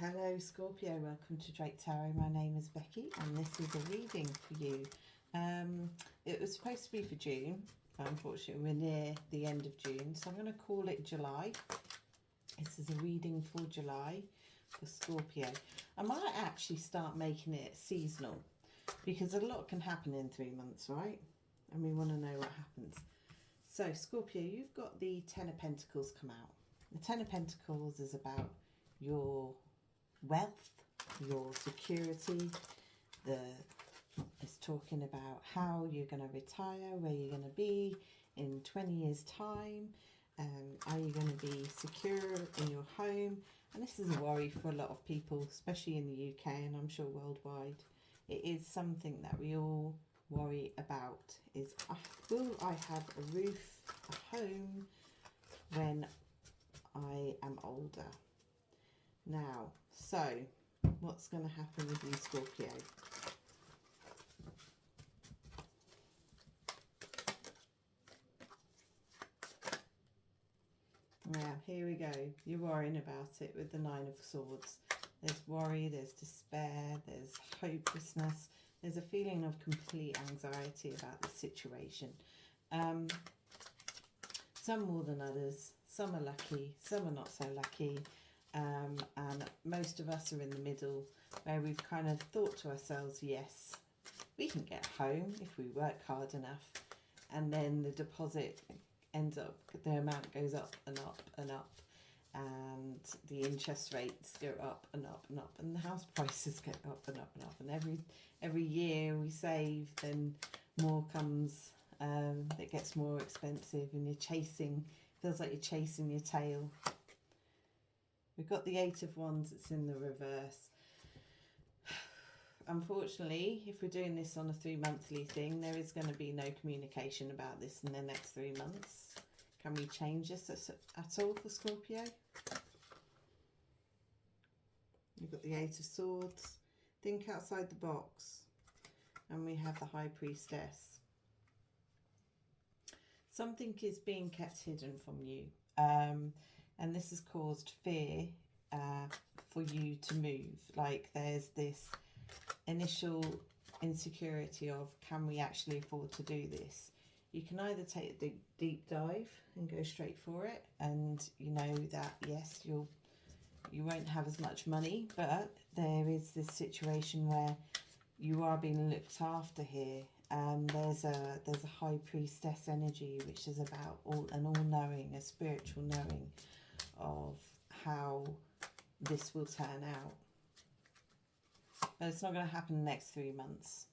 Hello Scorpio, welcome to Drake Tarot. My name is Becky and this is a reading for you. It was supposed to be for June, but unfortunately we're near the end of June, so I'm going to call it July. This is a reading for July for Scorpio. I might actually start making it seasonal because a lot can happen in 3 months, right? And we want to know what happens. So Scorpio, you've got the Ten of Pentacles come out. The Ten of Pentacles is about your wealth, your security. It's talking about how you're going to retire, where you're going to be in 20 years time. Are you going to be secure in your home? And this is a worry for a lot of people, especially in the UK and I'm sure worldwide. It is something that we all worry about, is will I have a roof, a home when I am older? Now, so what's going to happen with you, Scorpio? Now, here we go. You're worrying about it with the Nine of Swords. There's worry, there's despair, there's hopelessness. There's a feeling of complete anxiety about the situation. Some more than others. Some are lucky, some are not so lucky. And most of us are in the middle, where we've kind of thought to ourselves, yes, we can get home if we work hard enough. And then the deposit ends up, the amount goes up and up and up. And the interest rates go up and up and up, and the house prices go up and up and up, and every year we save, then more comes. It gets more expensive, and feels like you're chasing your tail. We've got the Eight of Wands. It's in the reverse. Unfortunately, if we're doing this on a 3-monthly thing, there is going to be no communication about this in the next 3 months. Can we change this at all for Scorpio? You've got the Eight of Swords. Think outside the box. And we have the High Priestess. Something is being kept hidden from you. And this has caused fear for you to move. Like there's this initial insecurity of, can we actually afford to do this? You can either take the deep dive and go straight for it, and you know that yes, you won't have as much money, but there is this situation where you are being looked after here. There's a High Priestess energy, which is about an all-knowing, a spiritual knowing of how this will turn out. But it's not going to happen in the next 3 months.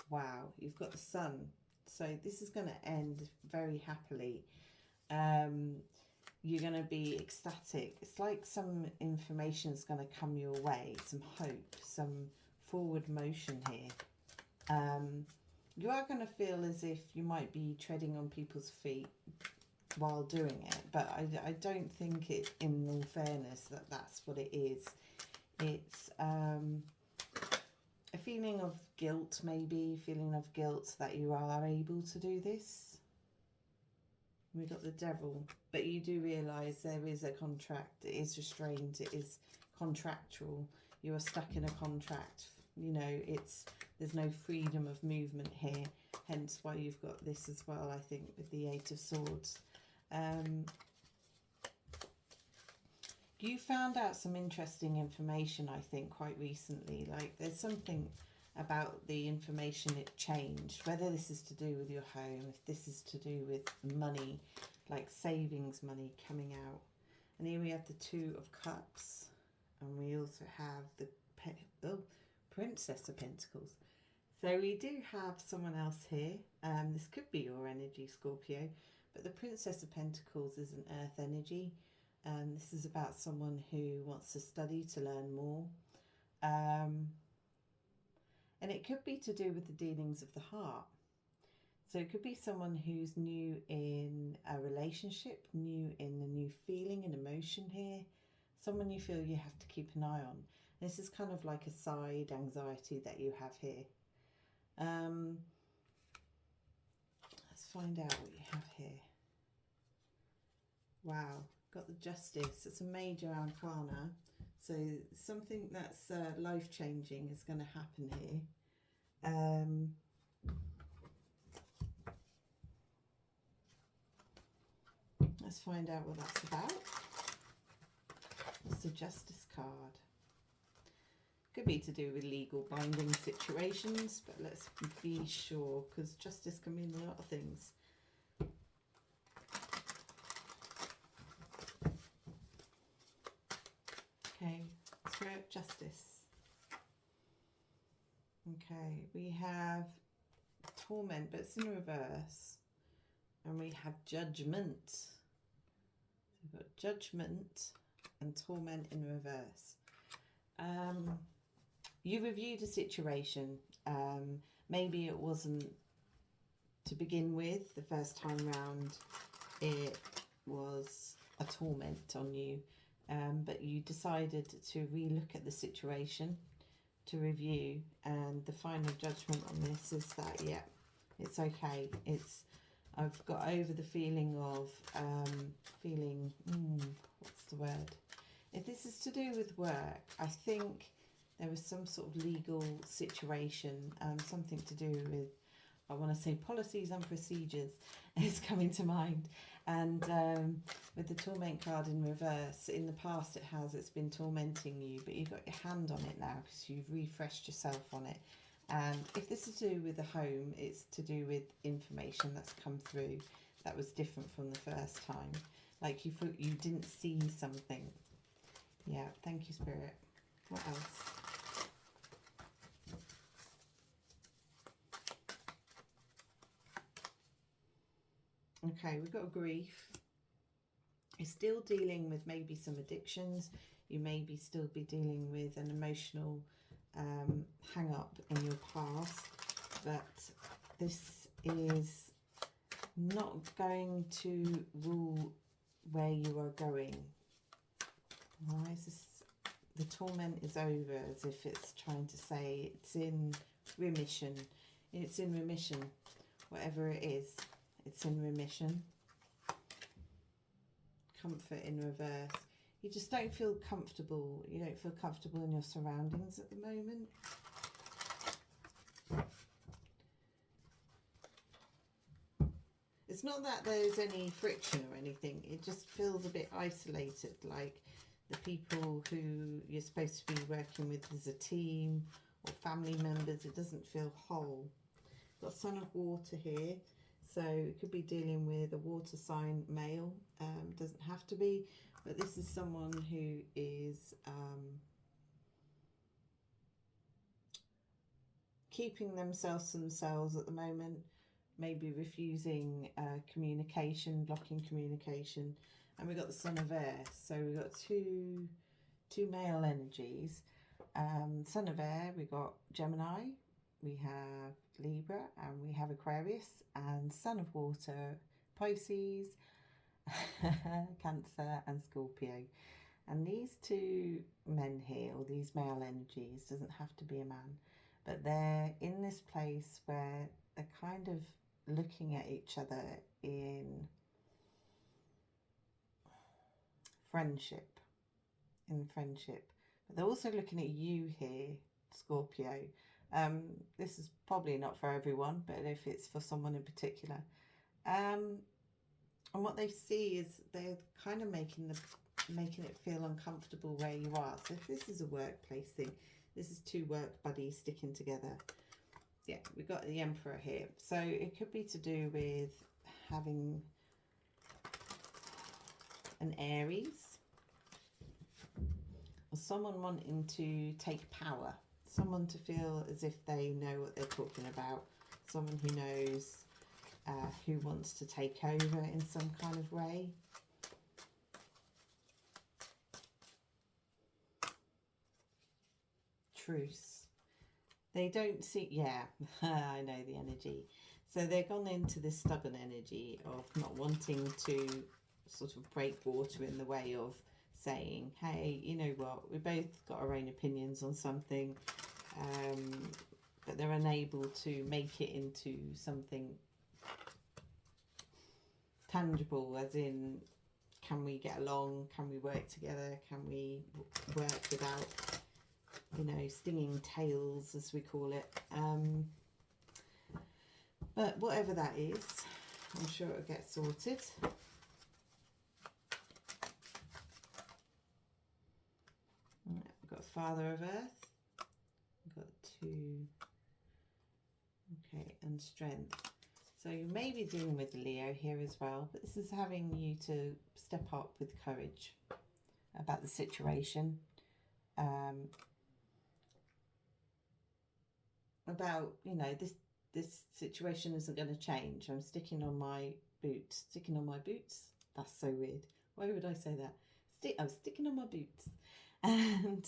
Wow, you've got the Sun. So this is going to end very happily. You're going to be ecstatic. It's like some information is going to come your way, some hope, some forward motion here. You are going to feel as if you might be treading on people's feet while doing it, but I don't think it, in all fairness, that's what it is. It's a feeling of guilt, maybe, feeling of guilt that you are able to do this. We got the Devil, but you do realise there is a contract. It is restrained. It is contractual. You are stuck in a contract. You know, there's no freedom of movement here. Hence why you've got this as well, I think, with the Eight of Swords. You found out some interesting information, I think, quite recently. Like there's something about the information it changed, whether this is to do with your home, if this is to do with money, like savings money coming out. And here we have the Two of Cups, and we also have the Princess of Pentacles. So we do have someone else here. This could be your energy, Scorpio, but the Princess of Pentacles is an earth energy. This is about someone who wants to study, to learn more. And it could be to do with the dealings of the heart. So it could be someone who's new in a relationship, new in a new feeling and emotion here. Someone you feel you have to keep an eye on. This is kind of like a side anxiety that you have here. Let's find out what you have here. Wow. Got the Justice. It's a major arcana. So something that's life-changing is going to happen here. Let's find out what that's about. It's the Justice card. Could be to do with legal binding situations, but let's be sure, because justice can mean a lot of things. Okay, Spirit, Justice. Okay, we have Torment, but it's in reverse. And we have Judgment. So we've got Judgment and Torment in reverse. You reviewed a situation. Maybe it wasn't to begin with. The first time round, it was a torment on you. But you decided to relook at the situation, to review, and the final judgment on this is that, yeah, it's okay. I've got over the feeling of what's the word? If this is to do with work, I think there was some sort of legal situation, something to do with, I want to say, policies and procedures is coming to mind. And with the Torment card in reverse, in the past it's been tormenting you, but you've got your hand on it now because you've refreshed yourself on it. And if this is to do with the home, it's to do with information that's come through that was different from the first time. Like you didn't see something. Yeah, thank you, Spirit. What else? Okay, we've got grief. You're still dealing with maybe some addictions. You maybe still be dealing with an emotional hang up in your past, but this is not going to rule where you are going. Why is this? The torment is over, as if it's trying to say it's in remission. It's in remission. Whatever it is, it's in remission. Comfort in reverse. You just don't feel comfortable. You don't feel comfortable in your surroundings at the moment. It's not that there's any friction or anything. It just feels a bit isolated, like the people who you're supposed to be working with as a team or family members. It doesn't feel whole. Got Son of Water here. So it could be dealing with a water sign male. Doesn't have to be, but this is someone who is keeping themselves to themselves at the moment, maybe refusing communication, blocking communication. And we've got the Son of Air. So we've got two male energies. Son of Air, we've got Gemini, we have Libra, and we have Aquarius. And Son of Water, Pisces, Cancer and Scorpio. And these two men here, or these male energies, doesn't have to be a man, but they're in this place where they're kind of looking at each other in friendship, but they're also looking at you here, Scorpio. This is probably not for everyone, but if it's for someone in particular, and what they see is they're kind of making it feel uncomfortable where you are. So if this is a workplace thing, this is two work buddies sticking together. Yeah, we've got the Emperor here. So it could be to do with having an Aries, or someone wanting to take power, someone to feel as if they know what they're talking about, someone who knows, who wants to take over in some kind of way. Truce. They don't see, yeah, I know the energy. So they've gone into this stubborn energy of not wanting to sort of break water in the way of saying, hey, you know what, we both got our own opinions on something, but they're unable to make it into something tangible, as in can we get along? Can we work together? Can we work without, you know, stinging tails, as we call it? But whatever that is, I'm sure it'll get sorted. We've got Father of Earth. We've got 2. Okay, and Strength. So you may be dealing with Leo here as well, but this is having you to step up with courage about the situation. About, you know, this situation isn't going to change. I'm sticking on my boots. Sticking on my boots? That's so weird. Why would I say that? I'm sticking on my boots. And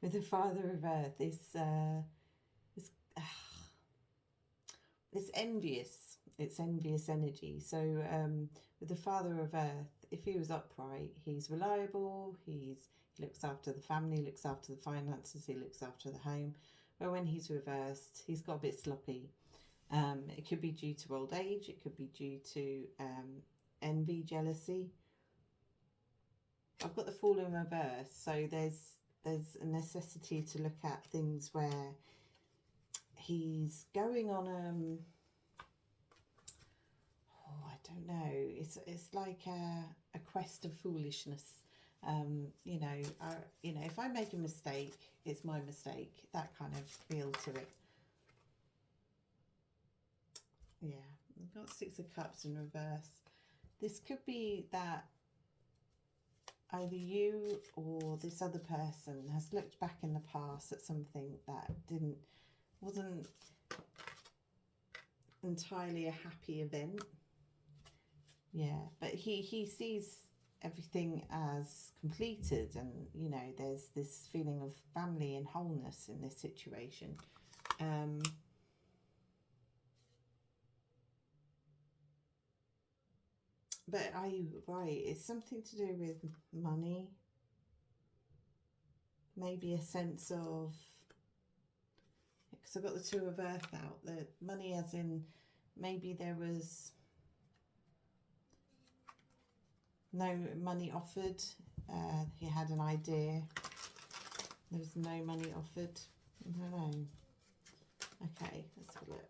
with the Father of Earth, it's envious. It's envious energy. So with the Father of Earth, if he was upright, he's reliable. He looks after the family, looks after the finances, he looks after the home. But when he's reversed, he's got a bit sloppy. It could be due to old age. It could be due to envy, jealousy. I've got the Fool in reverse, so there's a necessity to look at things where he's going on I don't know. It's like a quest of foolishness. You know, if I make a mistake, it's my mistake. That kind of feel to it. Yeah, I've got 6 of Cups in reverse. This could be that either you or this other person has looked back in the past at something that wasn't entirely a happy event. Yeah, but he sees everything as completed, and you know, there's this feeling of family and wholeness in this situation. But are you right? It's something to do with money. Maybe a sense of, because I've got the 2 of Earth out, the money as in maybe there was no money offered. He had an idea. There was no money offered. I don't know. Okay, let's have a look.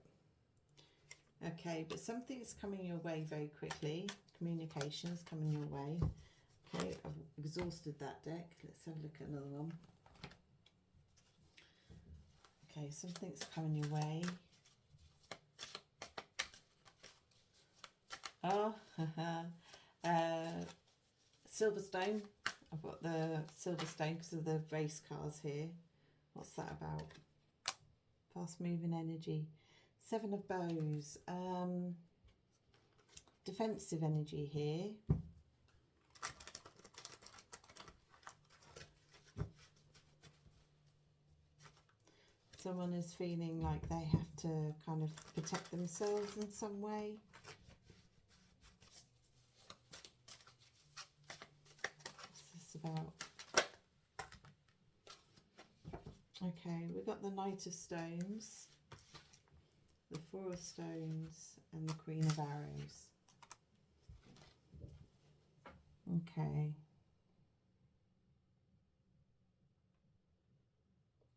Okay, but something's coming your way very quickly. Communication is coming your way. Okay, I've exhausted that deck. Let's have a look at another one. Okay, something's coming your way. Oh, Silverstone. I've got the Silverstone because of the race cars here. What's that about? Fast moving energy. 7 of Bows. Defensive energy here. Someone is feeling like they have to kind of protect themselves in some way. What's this about? Okay, we've got the Knight of Stones, the 4 of Stones, and the Queen of Arrows. Okay.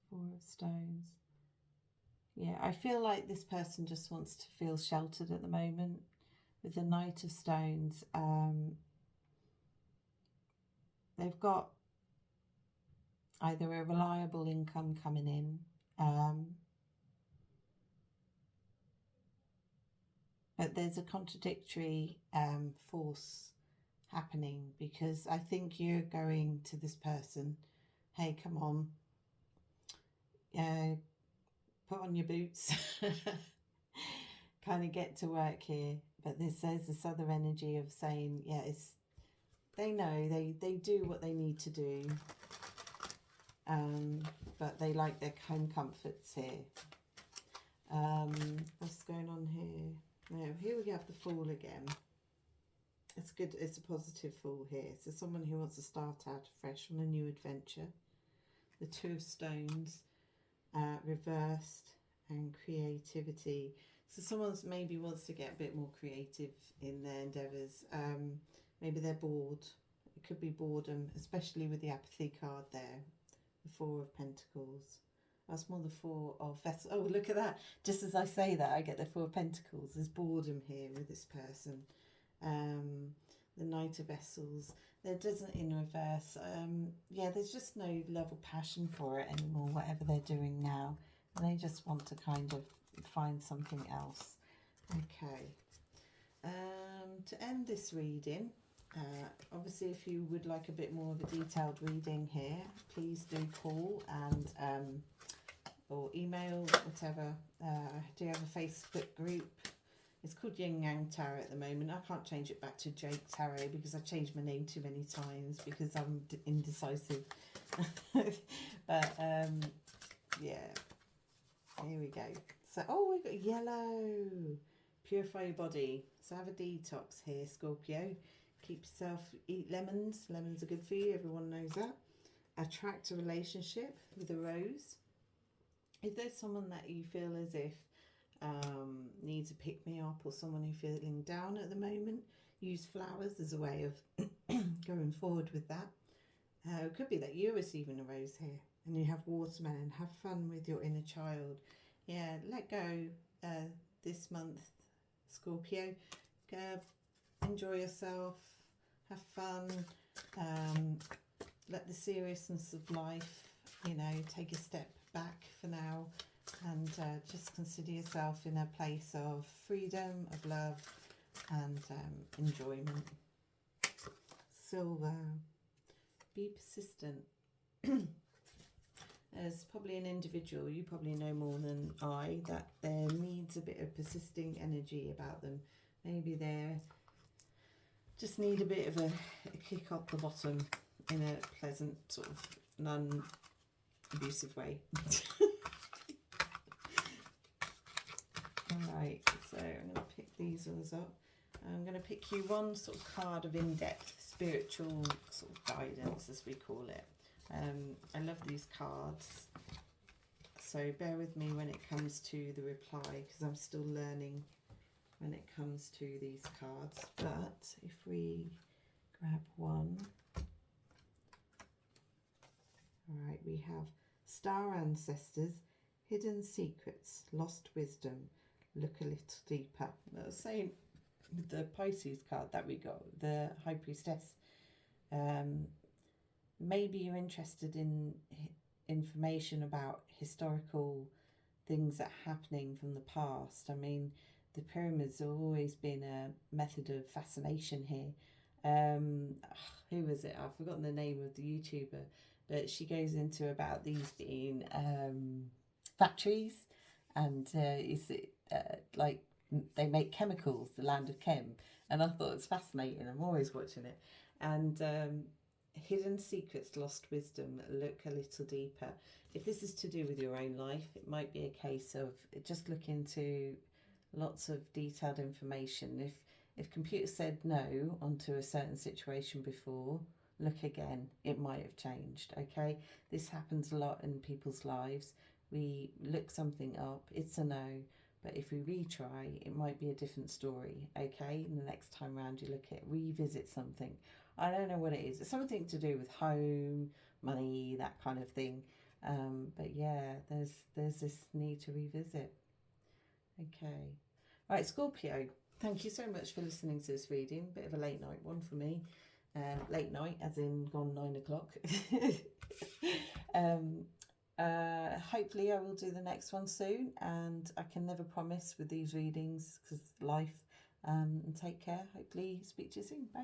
4 of Stones. Yeah, I feel like this person just wants to feel sheltered at the moment. With the Knight of Stones, they've got either a reliable income coming in, but there's a contradictory force happening, because I think you're going to this person, hey, come on, put on your boots, kind of get to work here. But there's this other energy of saying, yeah, they know, they do what they need to do, but they like their home comforts here. What's going on here? Now, here we have the Fool again. It's good, it's a positive Fool here. So someone who wants to start out fresh on a new adventure. The 2 of Stones, reversed, and creativity. So someone's maybe wants to get a bit more creative in their endeavours. Maybe they're bored. could be boredom, especially with the apathy card there, the Four of Pentacles. That's more the Four of Vessels. Oh, look at that. Just as I say that, I get the Four of Pentacles. There's boredom here with this person. The Knight of Vessels. There doesn't in reverse. Yeah, there's just no love or passion for it anymore, whatever they're doing now. And they just want to kind of find something else. Okay. To end this reading, obviously if you would like a bit more of a detailed reading here, please do call and or email, whatever. I do have a Facebook group. It's called Yin Yang Tarot at the moment. I can't change it back to Jake Tarot because I've changed my name too many times because I'm indecisive. But yeah, here we go. So, oh, we've got yellow. Purify your body. So have a detox here, Scorpio. Keep yourself, eat lemons. Lemons are good for you. Everyone knows that. Attract a relationship with a rose. If there's someone that you feel as if needs a pick-me-up or someone who's feeling down at the moment, use flowers as a way of going forward with that. It could be that you're receiving a rose here and you have watermelon. Have fun with your inner child. Yeah, let go this month, Scorpio. Enjoy yourself. Have fun. Let the seriousness of life, you know, take a step back for now. And just consider yourself in a place of freedom, of love and enjoyment. Silver. Be persistent. There's probably an individual, you probably know more than I, that there needs a bit of persisting energy about them. Maybe they just need a bit of a kick up the bottom in a pleasant sort of non-abusive way. Alright, so I'm going to pick these ones up. I'm going to pick you one sort of card of in-depth spiritual sort of guidance, as we call it. I love these cards, so bear with me when it comes to the reply, because I'm still learning when it comes to these cards. But if we grab one, alright, we have Star Ancestors, Hidden Secrets, Lost Wisdom, Look a Little Deeper. I was saying with the Pisces card that we got, the High Priestess, maybe you're interested in information about historical things that are happening from the past. I mean, the pyramids have always been a method of fascination here. Who was it? I've forgotten the name of the YouTuber, but she goes into about these being factories, and is it like they make chemicals, the land of chem, and I thought it was fascinating. I'm always watching it. And Hidden Secrets, Lost Wisdom, Look a Little Deeper. If this is to do with your own life, it might be a case of just look into lots of detailed information. If computer said no onto a certain situation before, look again. It might have changed, okay? This happens a lot in people's lives. We look something up, it's a no, but if we retry, it might be a different story, okay? And the next time around you look at, revisit something. I don't know what it is. It's something to do with home, money, that kind of thing. But yeah, there's this need to revisit. Okay. All right, Scorpio, thank you so much for listening to this reading. Bit of a late night one for me. Late night, as in gone 9 o'clock. Hopefully I will do the next one soon, and I can never promise with these readings because life. And take care. Hopefully speak to you soon. Bye.